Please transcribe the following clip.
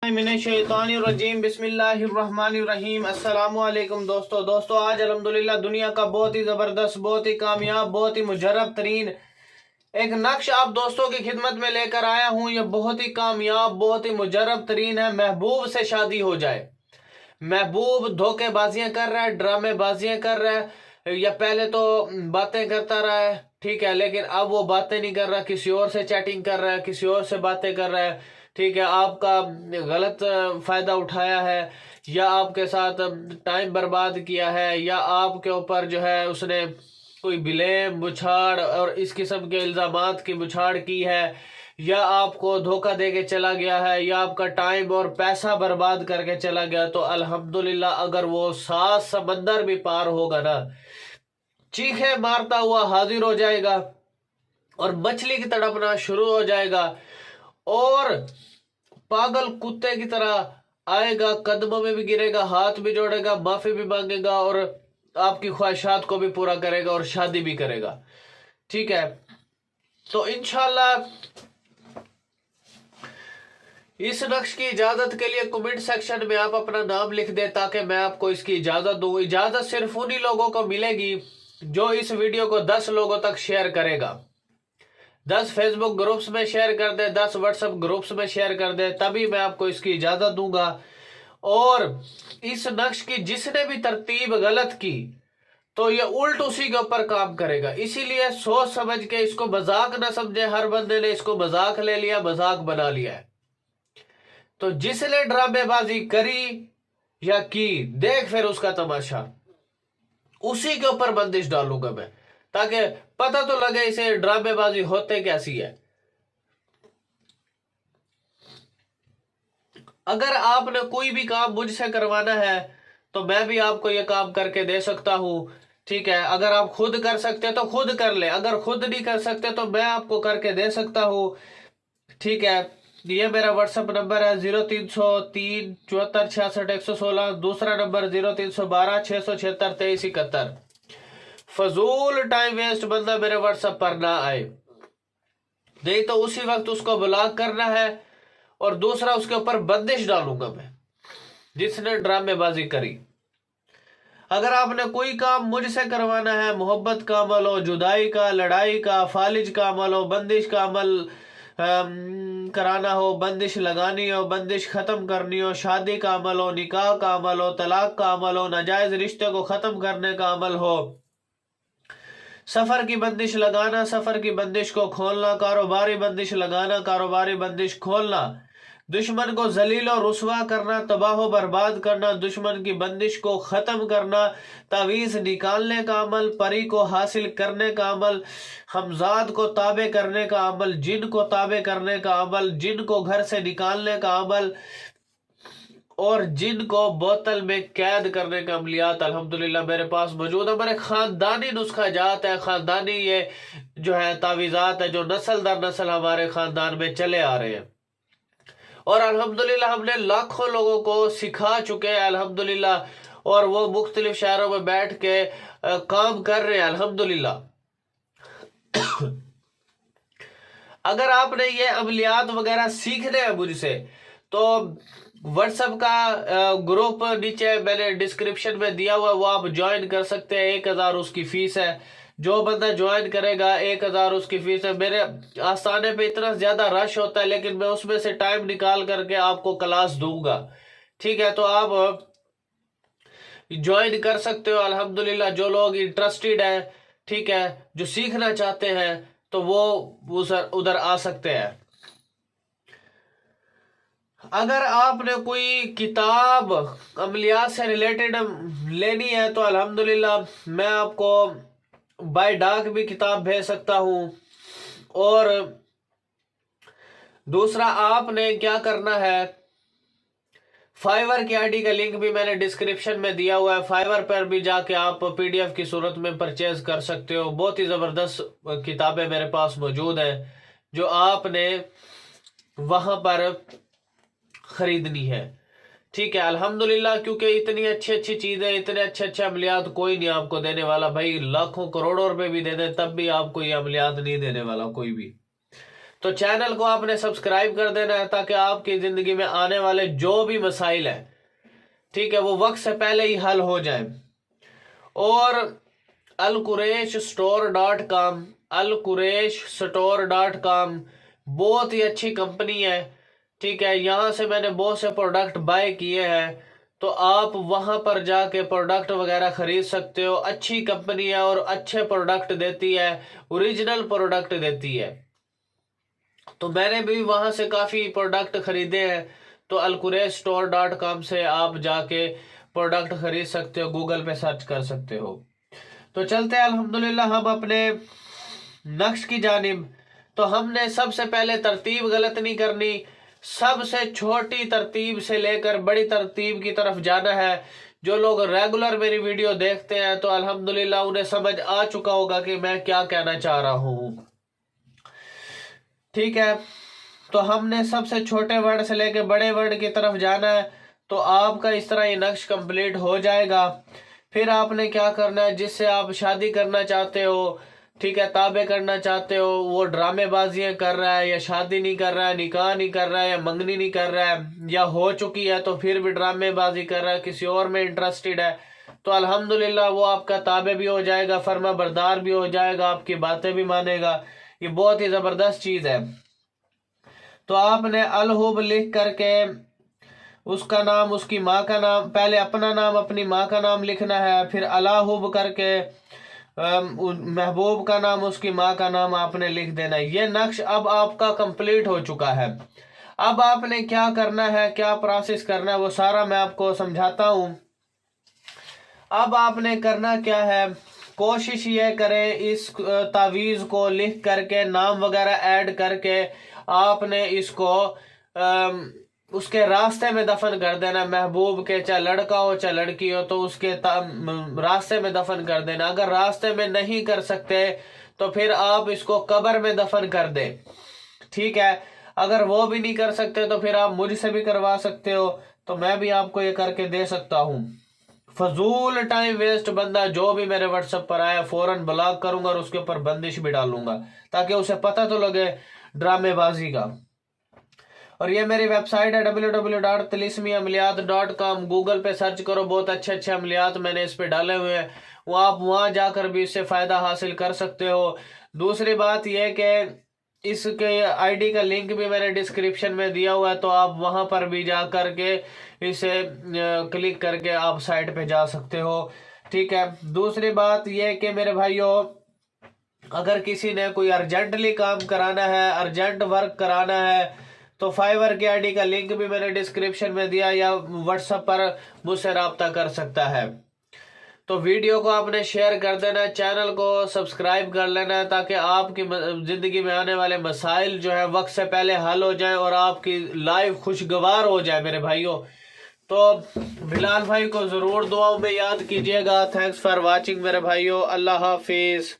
मिनश्शैतानिर्रजीम बिस्मिल्लाहिर्रहमानिर्रहीम। अस्सलाम वालेकुम दोस्तों आज अल्हम्दुलिल्लाह दुनिया का बहुत ही ज़बरदस्त, बहुत ही कामयाब, बहुत ही मुजर्रब तरीन एक नक्श आप दोस्तों की खिदमत में लेकर आया हूँ। ये बहुत ही कामयाब, बहुत ही मुजर्रब तरीन है। महबूब से शादी हो जाए। महबूब धोखेबाजियाँ कर रहा है, ड्रामेबाजियाँ कर रहा है, या पहले तो बातें करता रहा है, ठीक है, लेकिन अब वो बातें नहीं कर रहा, किसी और से चैटिंग कर रहा है, किसी और से बातें कर रहा है, ठीक है। आपका गलत फ़ायदा उठाया है, या आपके साथ टाइम बर्बाद किया है, या आपके ऊपर जो है उसने कोई ब्लेम बुछाड़ और इस किस्म के इल्ज़ामात की बुछाड़ की है, या आपको धोखा दे के चला गया है, या आपका टाइम और पैसा बर्बाद करके चला गया, तो अल्हम्दुलिल्लाह अगर वो 7 समंदर भी पार होगा ना, चीखे मारता हुआ हाजिर हो जाएगा और मछली की तड़पना शुरू हो जाएगा और पागल कुत्ते की तरह आएगा, कदमों में भी गिरेगा, हाथ भी जोड़ेगा, माफी भी मांगेगा और आपकी ख्वाहिशात को भी पूरा करेगा और शादी भी करेगा, ठीक है। तो इंशाल्लाह इस नक्श की इजाजत के लिए कमेंट सेक्शन में आप अपना नाम लिख दें ताकि मैं आपको इसकी इजाजत दूं। इजाजत सिर्फ उन्हीं लोगों को मिलेगी जो इस वीडियो को 10 लोगों तक शेयर करेगा। 10 फेसबुक ग्रुप्स में शेयर कर दे, 10 व्हाट्सएप ग्रुप्स में शेयर कर दे, तभी मैं आपको इसकी इजाजत दूंगा। और इस नक्श की जिसने भी तरतीब गलत की तो ये उल्ट उसी के ऊपर काम करेगा। इसीलिए सोच समझ के इसको मजाक ना समझे। हर बंदे ने इसको मजाक ले लिया, मजाक बना लिया है। तो जिसने ड्रामेबाजी करी या की, देख फिर उसका तमाशा, उसी के ऊपर बंदिश डालूंगा मैं, ताकि पता तो लगे इसे ड्रामेबाजी होते कैसी है। अगर आपने कोई भी काम मुझसे करवाना है तो मैं भी आपको ये काम करके दे सकता हूं, ठीक है। अगर आप खुद कर सकते तो खुद कर ले, अगर खुद नहीं कर सकते तो मैं आपको करके दे सकता हूं, ठीक है। ये मेरा व्हाट्सएप नंबर है 0303746616। दूसरा नंबर 0312 676 2371। फजूल टाइम वेस्ट बंदा मेरे व्हाट्सएप पर ना आए, नहीं तो उसी वक्त उसको ब्लॉक करना है। और दूसरा, उसके ऊपर बंदिश डालूंगा मैं जिसने ड्रामेबाजी करी। अगर आपने कोई काम मुझसे करवाना है, मोहब्बत का अमल हो, जुदाई का, लड़ाई का, फालिज का अमल हो, बंदिश का अमल कराना हो, बंदिश लगानी हो, बंदिश खत्म करनी हो, शादी का अमल हो, निकाह का अमल हो, तलाक का अमल हो, नाजायज रिश्ते को खत्म करने का अमल हो, सफर की बंदिश लगाना, सफर की बंदिश को खोलना, कारोबारी बंदिश लगाना, कारोबारी बंदिश खोलना, दुश्मन को जलील और रुसवा करना, तबाह बर्बाद करना, दुश्मन की बंदिश को खत्म करना, तावीज़ निकालने का अमल, परी को हासिल करने का अमल, हमजाद को ताबे करने का अमल, जिन को ताबे करने का अमल, जिन को घर से निकालने का अमल और जिन को बोतल में कैद करने का अमलियात अल्हम्दुलिल्लाह मेरे पास मौजूद है। मेरे खानदानी नुस्खा जात है, खानदानी ये जो है तावीज़ात है जो नस्ल दर नस्ल हमारे खानदान में चले आ रहे हैं और अल्हम्दुलिल्लाह हमने लाखों लोगों को सिखा चुके हैं अल्हम्दुलिल्लाह, और वो मुख्तलिफ शहरों में बैठ के काम कर रहे हैं अल्हम्दुलिल्लाह। अगर आपने ये अमलियात वगैरह सीखने हैं मुझसे तो व्हाट्सएप का ग्रुप नीचे मैंने डिस्क्रिप्शन में दिया हुआ, वो आप ज्वाइन कर सकते हैं। 1000 उसकी फीस है। जो बंदा ज्वाइन करेगा 1000 उसकी फीस है। मेरे आस्थाने पे इतना ज्यादा रश होता है, लेकिन मैं उसमें से टाइम निकाल करके आपको क्लास दूंगा, ठीक है। तो आप ज्वाइन कर सकते हो अल्हम्दुलिल्लाह। जो लोग इंटरेस्टेड है, ठीक है, जो सीखना चाहते हैं, तो वो उधर आ सकते हैं। अगर आपने कोई किताब अमलियात से रिलेटेड लेनी है तो अल्हम्दुलिल्लाह मैं आपको बाय डाक भी किताब भेज सकता हूं। और दूसरा, आपने क्या करना है, फाइवर की आईडी का लिंक भी मैंने डिस्क्रिप्शन में दिया हुआ है। फाइवर पर भी जाके आप पीडीएफ की सूरत में परचेज कर सकते हो। बहुत ही ज़बरदस्त किताबें मेरे पास मौजूद हैं जो आपने वहां पर खरीदनी है, ठीक है अल्हम्दुलिल्लाह। क्योंकि इतनी अच्छी अच्छी चीजें, इतने अच्छे अच्छे अमलियात कोई नहीं आपको देने वाला। भाई लाखों करोड़ों रुपए भी दे दे तब भी आपको ये अमलियात नहीं देने वाला कोई भी। تو چینل کو آپ نے سبسکرائب کر دینا ہے تاکہ آپ کی زندگی میں آنے والے جو بھی مسائل ہیں ٹھیک ہے وہ وقت سے پہلے ہی حل ہو جائیں. اور alqureshstore.com alqureshstore.com بہت ہی اچھی کمپنی ہے ٹھیک ہے. یہاں سے میں نے بہت سے پروڈکٹ بائی کیے ہیں تو آپ وہاں پر جا کے پروڈکٹ وغیرہ خرید سکتے ہو. اچھی کمپنی ہے اور اچھے پروڈکٹ دیتی ہے, اوریجنل پروڈکٹ دیتی ہے. تو میں نے بھی وہاں سے کافی پروڈکٹ خریدے ہیں. تو alqureshstore.com سے آپ جا کے پروڈکٹ خرید سکتے ہو, گوگل پہ سرچ کر سکتے ہو. تو چلتے ہیں الحمدللہ ہم اپنے نقش کی جانب. تو ہم نے سب سے پہلے ترتیب غلط نہیں کرنی, سب سے چھوٹی ترتیب سے لے کر بڑی ترتیب کی طرف جانا ہے. جو لوگ ریگولر میری ویڈیو دیکھتے ہیں تو الحمدللہ انہیں سمجھ آ چکا ہوگا کہ میں کیا کہنا چاہ رہا ہوں ٹھیک ہے. تو ہم نے سب سے چھوٹے ورڈ سے لے کے بڑے ورڈ کی طرف جانا ہے. تو آپ کا اس طرح یہ نقش کمپلیٹ ہو جائے گا. پھر آپ نے کیا کرنا ہے, جس سے آپ شادی کرنا چاہتے ہو ٹھیک ہے, تابع کرنا چاہتے ہو, وہ ڈرامے بازیاں کر رہا ہے یا شادی نہیں کر رہا ہے, نکاح نہیں کر رہا ہے یا منگنی نہیں کر رہا ہے, یا ہو چکی ہے تو پھر بھی ڈرامے بازی کر رہا ہے, کسی اور میں انٹرسٹڈ ہے, تو الحمدللہ وہ آپ کا تابع بھی ہو جائے گا, فرما بردار بھی ہو جائے گا, آپ کی باتیں بھی مانے گا. یہ بہت ہی زبردست چیز ہے. تو آپ نے الحب لکھ کر کے اس کا نام, اس کی ماں کا نام, پہلے اپنا نام اپنی ماں کا نام لکھنا ہے, پھر الحب کر کے محبوب کا نام اس کی ماں کا نام آپ نے لکھ دینا. یہ نقش اب آپ کا کمپلیٹ ہو چکا ہے. اب آپ نے کیا کرنا ہے, کیا پروسیس کرنا ہے, وہ سارا میں آپ کو سمجھاتا ہوں. اب آپ نے کرنا کیا ہے, کوشش یہ کریں اس تعویذ کو لکھ کر کے نام وغیرہ ایڈ کر کے آپ نے اس کو اس کے راستے میں دفن کر دینا. محبوب کے چاہے لڑکا ہو چاہے لڑکی ہو تو اس کے راستے میں دفن کر دینا. اگر راستے میں نہیں کر سکتے تو پھر آپ اس کو قبر میں دفن کر دیں ٹھیک ہے. اگر وہ بھی نہیں کر سکتے تو پھر آپ مجھ سے بھی کروا سکتے ہو, تو میں بھی آپ کو یہ کر کے دے سکتا ہوں. فضول ٹائم ویسٹ بندہ جو بھی میرے واٹس ایپ پر آیا فوراً بلاک کروں گا اور اس کے اوپر بندش بھی ڈالوں گا تاکہ اسے پتہ تو لگے ڈرامے بازی کا. اور یہ میری ویب سائٹ ہے www.tilismiamaliat.com. گوگل پہ سرچ کرو, بہت اچھے اچھے عملیات میں نے اس پہ ڈالے ہوئے ہیں, وہ آپ وہاں جا کر بھی اس سے فائدہ حاصل کر سکتے ہو. دوسری بات یہ کہ اس کے آئی ڈی کا لنک بھی میں نے ڈسکرپشن میں دیا ہوا ہے, تو آپ وہاں پر بھی جا کر کے اسے کلک کر کے آپ سائٹ پہ جا سکتے ہو ٹھیک ہے. دوسری بات یہ کہ میرے بھائیوں, اگر کسی نے کوئی ارجنٹلی کام کرانا ہے, ارجنٹ ورک کرانا ہے, تو فائیور کی آئی ڈی کا لنک بھی میں نے ڈسکرپشن میں دیا, یا واٹس ایپ پر مجھ سے رابطہ کر سکتا ہے. تو ویڈیو کو آپ نے شیئر کر دینا, چینل کو سبسکرائب کر لینا ہے تاکہ آپ کی زندگی میں آنے والے مسائل جو ہیں وقت سے پہلے حل ہو جائیں اور آپ کی لائف خوشگوار ہو جائے میرے بھائیوں. تو بلال بھائی کو ضرور دعاؤں میں یاد کیجیے گا. تھینکس فار واچنگ میرے بھائیوں, اللہ حافظ.